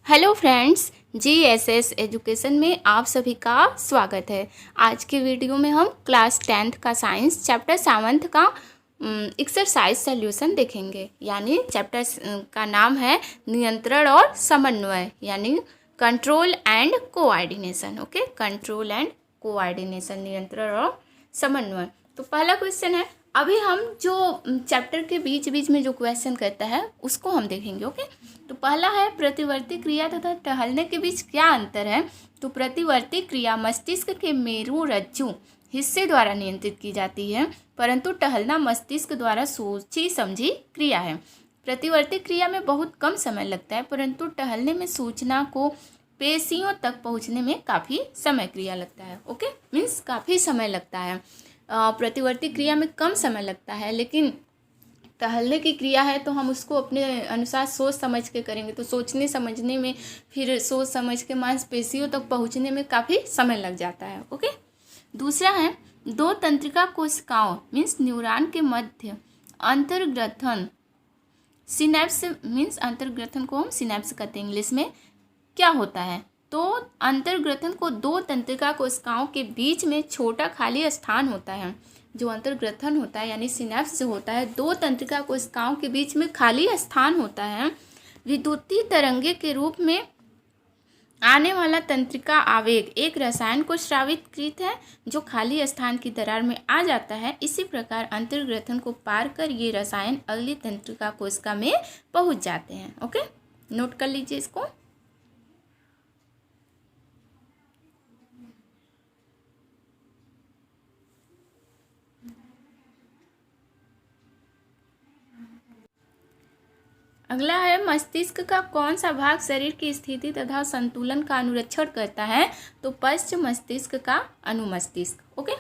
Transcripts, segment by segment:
Hello friends, GSS education में आप सभी का स्वागत है। आज के वीडियो में हम क्लास 10th का साइंस चैप्टर 7 का एक्सरसाइज सॉल्यूशन देखेंगे। यानी चैप्टर का नाम है नियंत्रण और समन्वय, यानी control and coordination. Okay, control and coordination, नियंत्रण और समन्वय। तो पहला क्वेश्चन है, अभी हम जो चैप्टर के बीच बीच में जो क्वेश्चन करता है उसको हम देखेंगे। ओके, तो पहला है प्रतिवर्ती क्रिया तथा टहलने के बीच क्या अंतर है। तो प्रतिवर्ती क्रिया मस्तिष्क के मेरुरज्जु हिस्से द्वारा नियंत्रित की जाती है, परंतु टहलना मस्तिष्क द्वारा सोची समझी क्रिया है। प्रतिवर्ती क्रिया में बहुत कम समय लगता है, परंतु टहलने में सूचना को पेशियों तक पहुंचने में काफ़ी समय क्रिया लगता है। ओके, मीन्स काफ़ी समय लगता है। प्रतिवर्ती क्रिया में कम समय लगता है, लेकिन टहलने की क्रिया है तो हम उसको अपने अनुसार सोच समझ के करेंगे, तो सोचने समझने में, फिर सोच समझ के मांसपेशियों तक पहुंचने में काफ़ी समय लग जाता है। ओके, दूसरा है दो तंत्रिका कोशिकाओं मीन्स न्यूरॉन के मध्य अंतर्ग्रथन, सिनेप्स मीन्स अंतर्ग्रथन को हम सिनेप्स कहते हैं इंग्लिश में, क्या होता है। तो अंतर्ग्रथन को दो तंत्रिका कोशिकाओं के बीच में छोटा खाली स्थान होता है। जो अंतर्ग्रथन होता है यानी सिनेप्स जो होता है, दो तंत्रिका कोशिकाओं के बीच में खाली स्थान होता है। विद्युतीय तरंगे के रूप में आने वाला तंत्रिका आवेग एक रसायन को स्रावित कृत है जो खाली स्थान की दरार में आ जाता है। इसी प्रकार अंतर्ग्रथन को पार कर ये रसायन अगली तंत्रिका कोशिका में पहुंच जाते हैं। ओके, नोट कर लीजिए इसको। अगला है मस्तिष्क का कौन सा भाग शरीर की स्थिति तथा संतुलन का अनुरक्षण करता है। तो पश्च मस्तिष्क का अनुमस्तिष्क। ओके,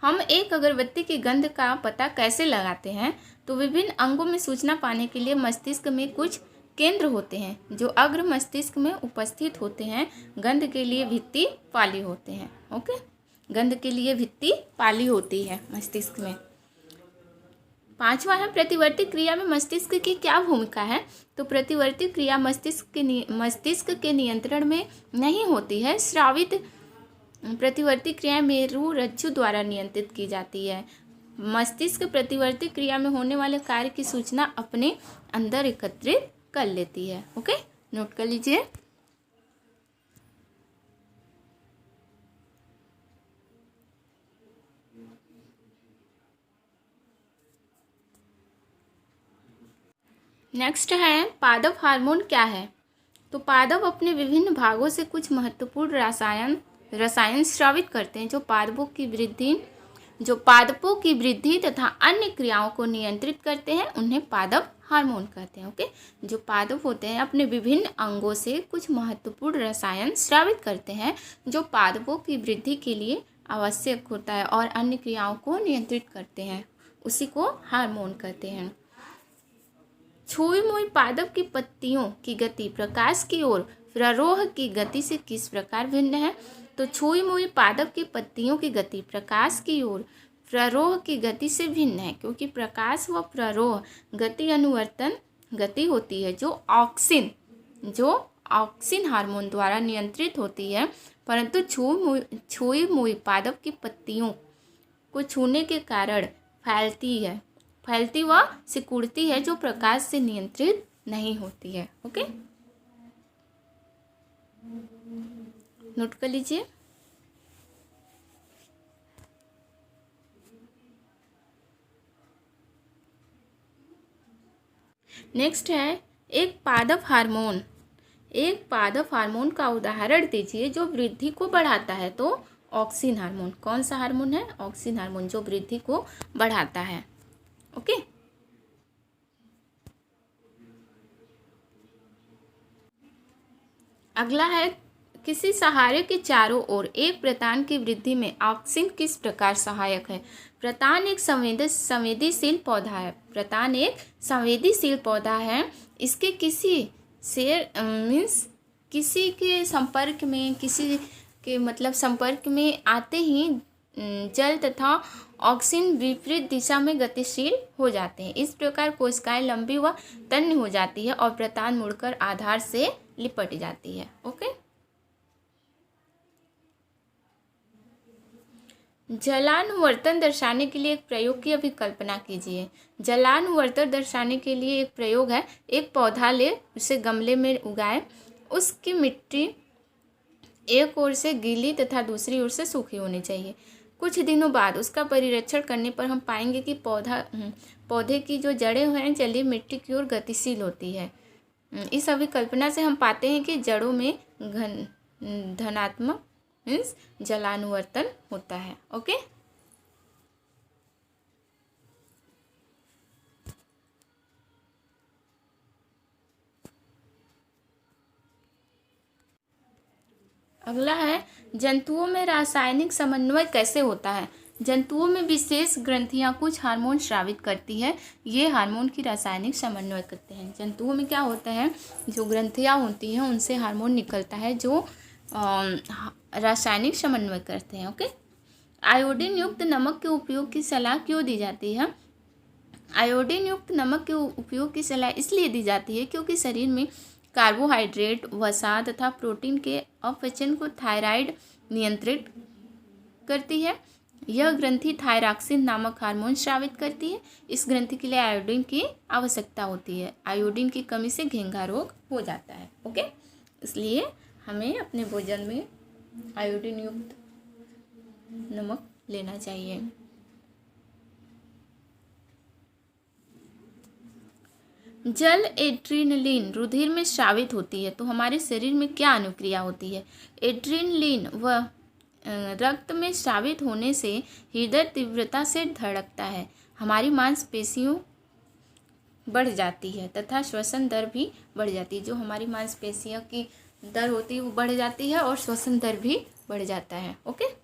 हम एक अगरबत्ती की गंध का पता कैसे लगाते हैं। तो विभिन्न अंगों में सूचना पाने के लिए मस्तिष्क में कुछ केंद्र होते हैं जो अग्र मस्तिष्क में उपस्थित होते हैं। गंध के लिए भित्ति पाली होते हैं। ओके, गंध के लिए भित्ति पाली होती है मस्तिष्क में। पांचवा है प्रतिवर्ती क्रिया में मस्तिष्क की क्या भूमिका है। तो प्रतिवर्ती क्रिया मस्तिष्क के नियंत्रण में नहीं होती है। स्रावित प्रतिवर्ती क्रिया मेरुरज्जु द्वारा नियंत्रित की जाती है। मस्तिष्क प्रतिवर्ती क्रिया में होने वाले कार्य की सूचना अपने अंदर एकत्रित कर लेती है। ओके, नोट कर लीजिए। नेक्स्ट है पादप हार्मोन क्या है। तो पादप अपने विभिन्न भागों से कुछ महत्वपूर्ण रसायन स्रावित करते हैं जो पादपों की वृद्धि तथा अन्य क्रियाओं को नियंत्रित करते हैं। उन्हें पादप हार्मोन कहते हैं। ओके, जो पादप होते हैं अपने विभिन्न अंगों से कुछ महत्वपूर्ण रसायन स्रावित करते हैं जो पादपों की वृद्धि के लिए आवश्यक होता है और अन्य क्रियाओं को नियंत्रित करते हैं, उसी को हार्मोन कहते हैं। छुई मुई पादप की पत्तियों की गति प्रकाश की ओर प्ररोह की गति से किस प्रकार भिन्न है। तो छुई मुई पादप की पत्तियों की गति प्रकाश की ओर प्ररोह की गति से भिन्न है, क्योंकि प्रकाश व प्ररोह गति अनुवर्तन गति होती है जो ऑक्सिन हार्मोन द्वारा नियंत्रित होती है, परंतु छुई मुई पादप की पत्तियों को छूने के कारण फैलती व सिकुड़ती है जो प्रकाश से नियंत्रित नहीं होती है। ओके, नोट कर लीजिए। नेक्स्ट है एक पादप हार्मोन का उदाहरण दीजिए जो वृद्धि को बढ़ाता है। तो ऑक्सिन हार्मोन, कौन सा हार्मोन है? ऑक्सिन हार्मोन, जो वृद्धि को बढ़ाता है। ओके, अगला है किसी सहारे के चारों ओर एक प्रतान की वृद्धि में ऑक्सिन किस प्रकार सहायक है। प्रतान एक संवेदनशील पौधा है। इसके किसी के संपर्क में आते ही जल तथा ऑक्सिन विपरीत दिशा में गतिशील हो जाते हैं। इस प्रकार कोशिकाएं लंबी व तन्य हो जाती है और प्रतान मुड़कर आधार से लिपट जाती है। ओके, जलानुवर्तन दर्शाने के लिए एक प्रयोग की अभी कल्पना कीजिए। जलानुवर्तन दर्शाने के लिए एक प्रयोग है, एक पौधा ले, उसे गमले में उगाए, उसकी मिट्टी एक ओर से गीली तथा दूसरी ओर से सूखी होनी चाहिए। कुछ दिनों बाद उसका परिरक्षण करने पर हम पाएंगे कि पौधे की जो जड़ें हैं जलीय मिट्टी की ओर गतिशील होती है। इस अभिकल्पना से हम पाते हैं कि जड़ों में धनात्मक मीन्स जलानुवर्तन होता है। ओके, अगला है जंतुओं में रासायनिक समन्वय कैसे होता है। जंतुओं में विशेष ग्रंथियां कुछ हार्मोन स्रावित करती है, ये हार्मोन की रासायनिक समन्वय करते हैं। जंतुओं में क्या होता है, जो ग्रंथियां होती हैं उनसे हार्मोन निकलता है जो रासायनिक समन्वय करते हैं। ओके, आयोडीन युक्त नमक के उपयोग की सलाह क्यों दी जाती है। आयोडीन युक्त नमक के उपयोग की सलाह इसलिए दी जाती है क्योंकि शरीर में कार्बोहाइड्रेट, वसा तथा प्रोटीन के अपचयन को थायराइड नियंत्रित करती है। यह ग्रंथि थायरॉक्सिन नामक हार्मोन स्रावित करती है। इस ग्रंथि के लिए आयोडीन की आवश्यकता होती है। आयोडीन की कमी से घेंघा रोग हो जाता है। ओके, इसलिए हमें अपने भोजन में आयोडीन युक्त नमक लेना चाहिए। जल एड्रेनलिन रुधिर में स्रावित होती है तो हमारे शरीर में क्या अनुक्रिया होती है। एड्रेनलिन व रक्त में स्रावित होने से हृदय तीव्रता से धड़कता है, हमारी मांसपेशियों बढ़ जाती है तथा श्वसन दर भी बढ़ जाती है। जो हमारी मांसपेशियों की दर होती है वो बढ़ जाती है और श्वसन दर भी बढ़ जाता है। ओके,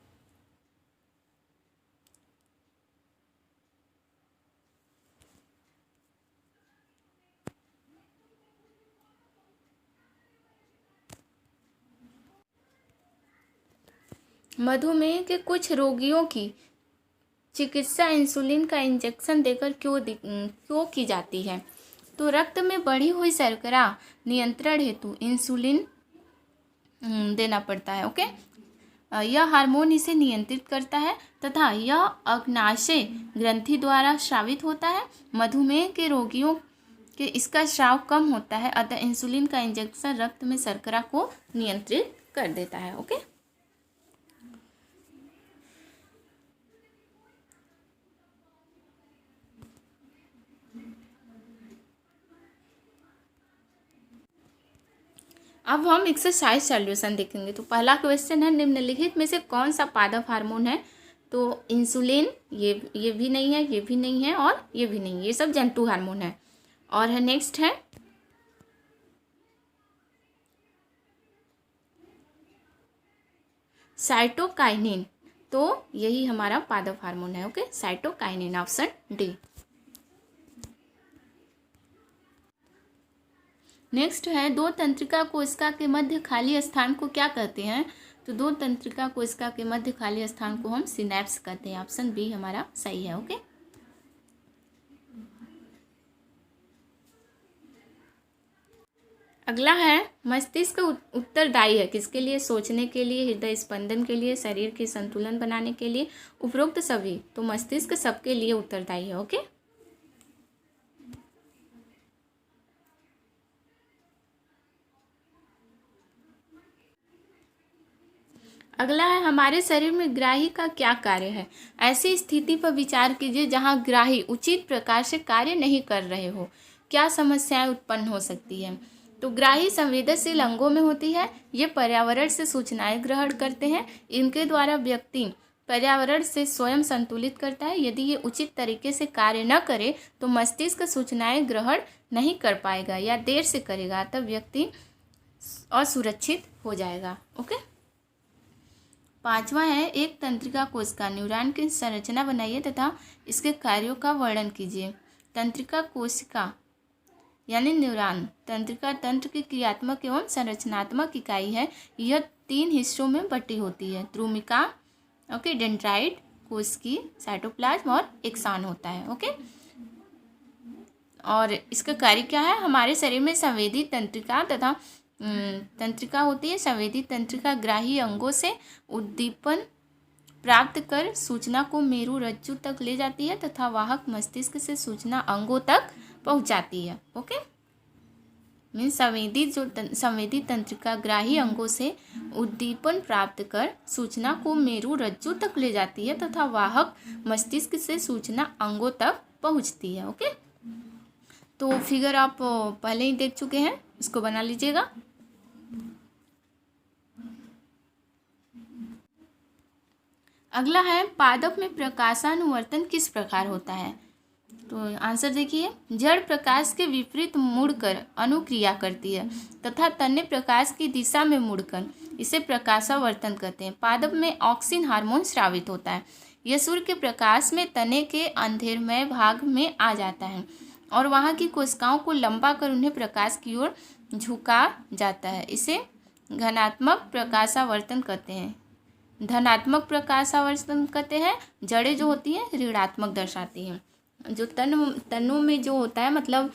मधुमेह के कुछ रोगियों की चिकित्सा इंसुलिन का इंजेक्शन देकर क्यों की जाती है। तो रक्त में बढ़ी हुई शर्करा नियंत्रण हेतु इंसुलिन देना पड़ता है। ओके, यह हार्मोन इसे नियंत्रित करता है तथा यह अग्नाशय ग्रंथि द्वारा स्रावित होता है। मधुमेह के रोगियों के इसका स्राव कम होता है, अतः इंसुलिन का इंजेक्शन रक्त में शर्करा को नियंत्रित कर देता है। ओके, अब हम एक्सरसाइज सॉल्यूशन देखेंगे। तो पहला क्वेश्चन है, निम्नलिखित में से कौन सा पादप हार्मोन है। तो इंसुलिन ये भी नहीं है, ये भी नहीं है और ये भी नहीं, ये सब जंतु हार्मोन है। और है नेक्स्ट है साइटोकाइनिन, तो यही हमारा पादप हार्मोन है। Okay, cytokinin, option D. Next है, दो तंत्रिका कोशिका के मध्य खाली स्थान को क्या कहते हैं। तो दो तंत्रिका कोशिका के मध्य खाली स्थान को हम सिनैप्स कहते हैं। ऑप्शन बी हमारा सही है। ओके, अगला है, मस्तिष्क उत्तरदायी है किसके लिए। सोचने के लिए, हृदय स्पंदन के लिए, शरीर के संतुलन बनाने के लिए, उपरोक्त सभी। तो मस्तिष्क सबके लिए उत्तरदायी है। ओके, अगला है, हमारे शरीर में ग्राही का क्या कार्य है। ऐसी स्थिति पर विचार कीजिए जहां ग्राही उचित प्रकार से कार्य नहीं कर रहे हो, क्या समस्याएं उत्पन्न हो सकती है। तो ग्राही संवेदनशील अंगों में होती है, ये पर्यावरण से सूचनाएं ग्रहण करते हैं, इनके द्वारा व्यक्ति पर्यावरण से स्वयं संतुलित करता है। यदि ये उचित तरीके से कार्य न करे तो मस्तिष्क सूचनाएं ग्रहण नहीं कर पाएगा या देर से करेगा, तब व्यक्ति असुरक्षित हो जाएगा। ओके, पांचवा है, एक तंत्रिका कोशिका न्यूरॉन की संरचना बनाइए तथा इसके कार्यों का वर्णन कीजिए। तंत्रिका कोशिका यानी न्यूरॉन तंत्रिका तंत्र की क्रियात्मक एवं संरचनात्मक इकाई है। यह 3 हिस्सों में बटी होती है, द्रुमिका, ओके, डेंड्राइट, कोश की साइटोप्लाज्म और एक्सॉन होता है। ओके, और इसका कार्य क्या है? हमारे शरीर में संवेदी तंत्रिका तथा तंत्रिका होती है। संवेदी तंत्रिका ग्राही अंगों से उद्दीपन प्राप्त कर सूचना को मेरु रज्जु तक ले जाती है तथा वाहक मस्तिष्क से सूचना अंगों तक पहुंचाती है। ओके, मीन्स संवेदी तंत्रिका ग्राही अंगों से उद्दीपन प्राप्त कर सूचना को मेरु रज्जु तक ले जाती है तथा वाहक मस्तिष्क से सूचना अंगों तक पहुंचती है। ओके, तो फिगर आप पहले ही देख चुके हैं, इसको बना लीजिएगा। अगला है पादप में प्रकाशानुवर्तन किस प्रकार होता है? तो आंसर देखिए, जड़ प्रकाश के विपरीत मुड़कर अनुक्रिया करती है तथा तन्य प्रकाश की दिशा में मुड़कर इसे प्रकाशावर्तन कहते हैं। पादप में ऑक्सिन हार्मोन स्रावित होता है। यह सूर्य के प्रकाश में तने के अंधेरमय भाग में आ जाता है और वहाँ की कोशिकाओं को लंबा कर उन्हें प्रकाश की ओर झुका जाता है। इसे घनात्मक प्रकाशावर्तन कहते हैं। धनात्मक प्रकाशावर्तन कहते हैं। जड़ें जो होती हैं ऋणात्मक दर्शाती हैं। जो तनों में जो होता है, मतलब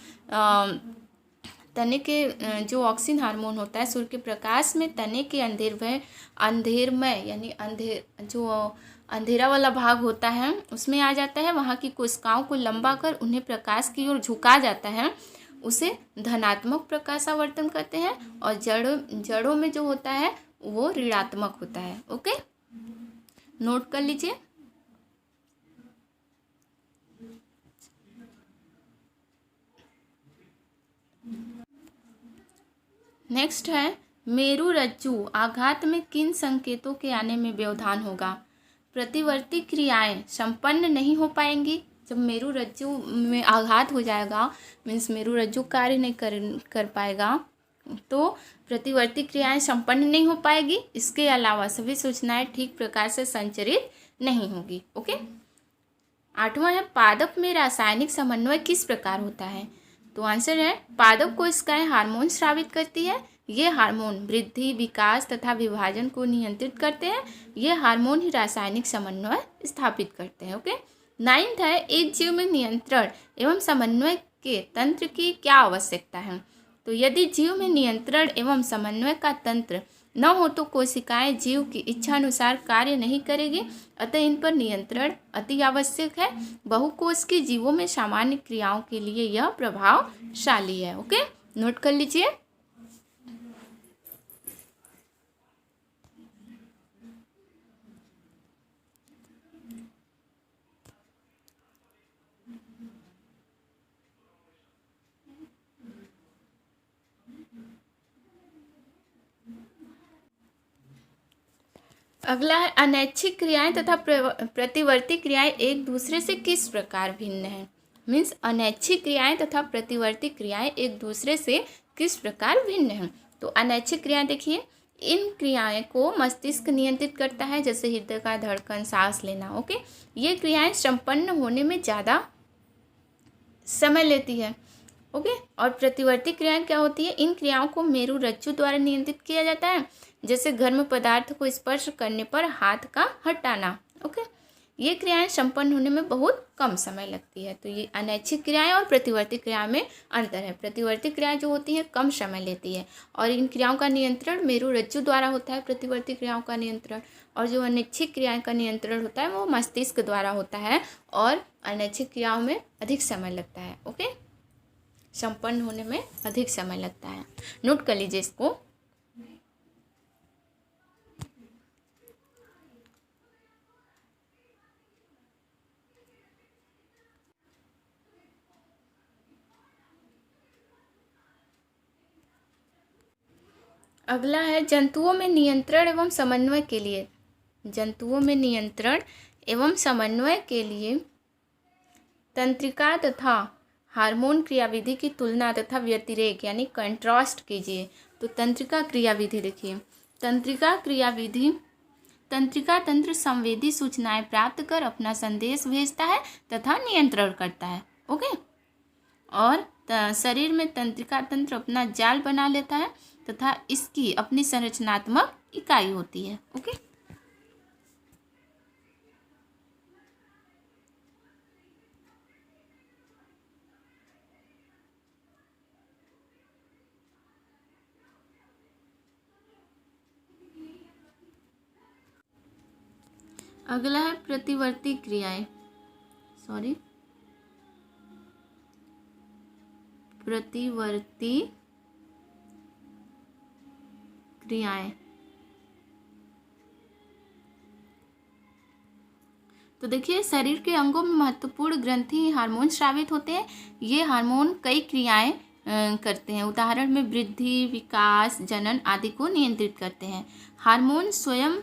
तने के जो ऑक्सिन हार्मोन होता है सूर्य के प्रकाश में तने के अंधेरमय यानी जो अंधेरा वाला भाग होता है उसमें आ जाता है। वहाँ की कोशिकाओं को लंबा कर उन्हें प्रकाश की ओर झुका जाता है, उसे धनात्मक प्रकाशावर्तन कहते हैं। और जड़ों में जो होता है वो ऋणात्मक होता है। ओके, नोट कर लीजिए। नेक्स्ट है मेरु रज्जु आघात में किन संकेतों के आने में व्यवधान होगा? प्रतिवर्ती क्रियाएं संपन्न नहीं हो पाएंगी। जब मेरु रज्जु में आघात हो जाएगा, मीन्स मेरु रज्जु कार्य नहीं कर पाएगा, तो प्रतिवर्ती क्रियाएं संपन्न नहीं हो पाएगी। इसके अलावा सभी सूचनाएं ठीक प्रकार से संचरित नहीं होगी। ओके, 8वां है पादप में रासायनिक समन्वय किस प्रकार होता है? तो आंसर है पादप कोशिकाएं हार्मोन स्रावित करती है। ये हार्मोन वृद्धि, विकास तथा विभाजन को नियंत्रित करते हैं। ये हार्मोन ही रासायनिक समन्वय स्थापित करते हैं। ओके, 9th है एक जीव में नियंत्रण एवं समन्वय के तंत्र की क्या आवश्यकता है? तो यदि जीव में नियंत्रण एवं समन्वय का तंत्र न हो तो कोशिकाएं जीव की इच्छा अनुसार कार्य नहीं करेगी, अतः इन पर नियंत्रण अति आवश्यक है। बहुकोश के जीवों में सामान्य क्रियाओं के लिए यह प्रभावशाली है। ओके, नोट कर लीजिए। अगला है अनैच्छिक क्रियाएं तथा प्रतिवर्ती क्रियाएं एक दूसरे से किस प्रकार भिन्न हैं? मीन्स अनैच्छिक क्रियाएं तथा प्रतिवर्ती क्रियाएं एक दूसरे से किस प्रकार भिन्न हैं? तो अनैच्छिक क्रियाएं देखिए, इन क्रियाएं को मस्तिष्क नियंत्रित करता है, जैसे हृदय का धड़कन, सांस लेना। ओके, ये क्रियाएं संपन्न होने में ज़्यादा समय लेती है। ओके, और प्रतिवर्ती क्रियाएं क्या होती है? इन क्रियाओं को मेरु रज्जु द्वारा नियंत्रित किया जाता है, जैसे गर्म पदार्थ को स्पर्श करने पर हाथ का हटाना। ओके, ये क्रियाएं संपन्न होने में बहुत कम समय लगती है। तो ये अनैच्छिक क्रियाएं और प्रतिवर्ती क्रिया में अंतर है। प्रतिवर्ती क्रियाएं जो होती हैं कम समय लेती है और इन क्रियाओं का नियंत्रण मेरु रज्जु द्वारा होता है। प्रतिवर्ती क्रियाओं का नियंत्रण, और जो अनैच्छिक क्रियाएं का नियंत्रण होता है वो मस्तिष्क द्वारा होता है और अनैच्छिक क्रियाओं में अधिक समय लगता है। ओके, संपन्न होने में अधिक समय लगता है। नोट कर लीजिए इसको। अगला है जंतुओं में नियंत्रण एवं समन्वय के लिए तंत्रिका तथा हार्मोन क्रियाविधि की तुलना तथा व्यतिरेक यानी कंट्रास्ट कीजिए। तो तंत्रिका क्रियाविधि देखिए, तंत्रिका तंत्र संवेदी सूचनाएं प्राप्त कर अपना संदेश भेजता है तथा नियंत्रण करता है। ओके, और शरीर में तंत्रिका तंत्र अपना जाल बना लेता है तथा इसकी अपनी संरचनात्मक इकाई होती है। ओके, अगला है प्रतिवर्ती क्रियाएं, प्रतिवर्ती क्रियाएं। तो देखिए, शरीर के अंगों में महत्वपूर्ण ग्रंथि हार्मोन स्रावित होते हैं। ये हार्मोन कई क्रियाएं करते हैं। उदाहरण में वृद्धि, विकास, जनन आदि को नियंत्रित करते हैं। हार्मोन स्वयं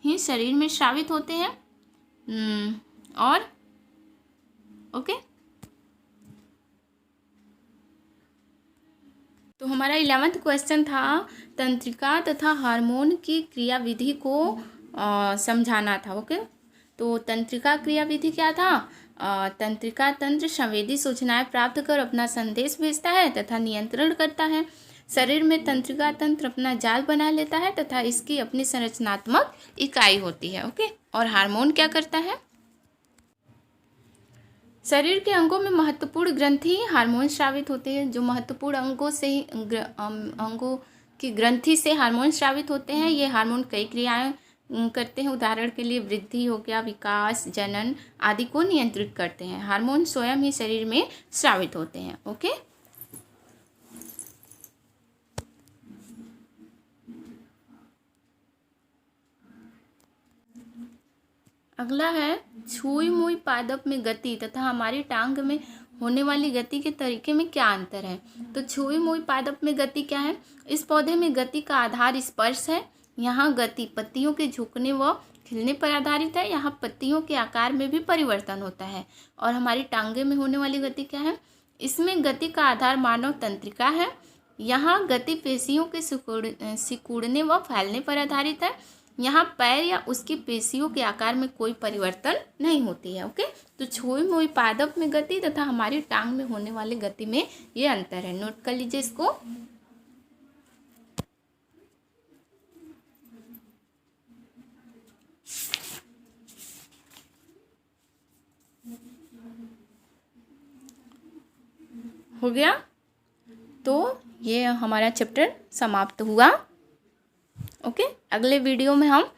ही शरीर में स्रावित होते हैं। और ओके, तो हमारा 11वां क्वेश्चन था तंत्रिका तथा हार्मोन की क्रियाविधि को समझाना था। ओके, तो तंत्रिका क्रियाविधि क्या था? तंत्रिका तंत्र संवेदी सूचनाएं प्राप्त कर अपना संदेश भेजता है तथा नियंत्रण करता है। शरीर में तंत्रिका तंत्र अपना जाल बना लेता है तथा इसकी अपनी संरचनात्मक इकाई होती है। ओके, और हार्मोन क्या करता है? शरीर के अंगों में महत्वपूर्ण ग्रंथि हार्मोन स्रावित होते हैं। जो महत्वपूर्ण अंगों की ग्रंथि से हार्मोन स्रावित होते हैं। ये हार्मोन कई क्रियाएं करते हैं। उदाहरण के लिए वृद्धि हो गया, विकास, जनन आदि को नियंत्रित करते हैं। हार्मोन स्वयं ही शरीर में स्रावित होते हैं। ओके, अगला है छुई मुई पादप में गति तथा हमारी टांग में होने वाली गति के तरीके में क्या अंतर है? तो छुई मुई पादप में गति क्या है? इस पौधे में गति का आधार स्पर्श है। यहाँ गति पत्तियों के झुकने व खिलने पर आधारित है। यहाँ पत्तियों के आकार में भी परिवर्तन होता है। और हमारी टांगे में होने वाली गति क्या है? इसमें गति का आधार मानव तंत्रिका है। यहाँ गति पेशियों के सिकुड़ने व फैलने पर आधारित है। यहाँ पैर या उसकी पेशियों के आकार में कोई परिवर्तन नहीं होती है। ओके, तो छुई मुई पादप में गति तथा हमारी टांग में होने वाली गति में ये अंतर है। नोट कर लीजिए इसको। हो गया, तो ये हमारा चैप्टर समाप्त हुआ। ओके, अगले वीडियो में हम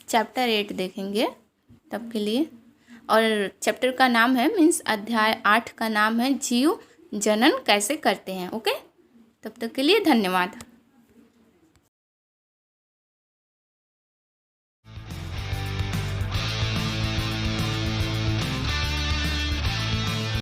चैप्टर 8 देखेंगे तब के लिए। और चैप्टर का नाम है अध्याय 8 का नाम है जीव जनन कैसे करते हैं। ओके, तब तक के लिए धन्यवाद।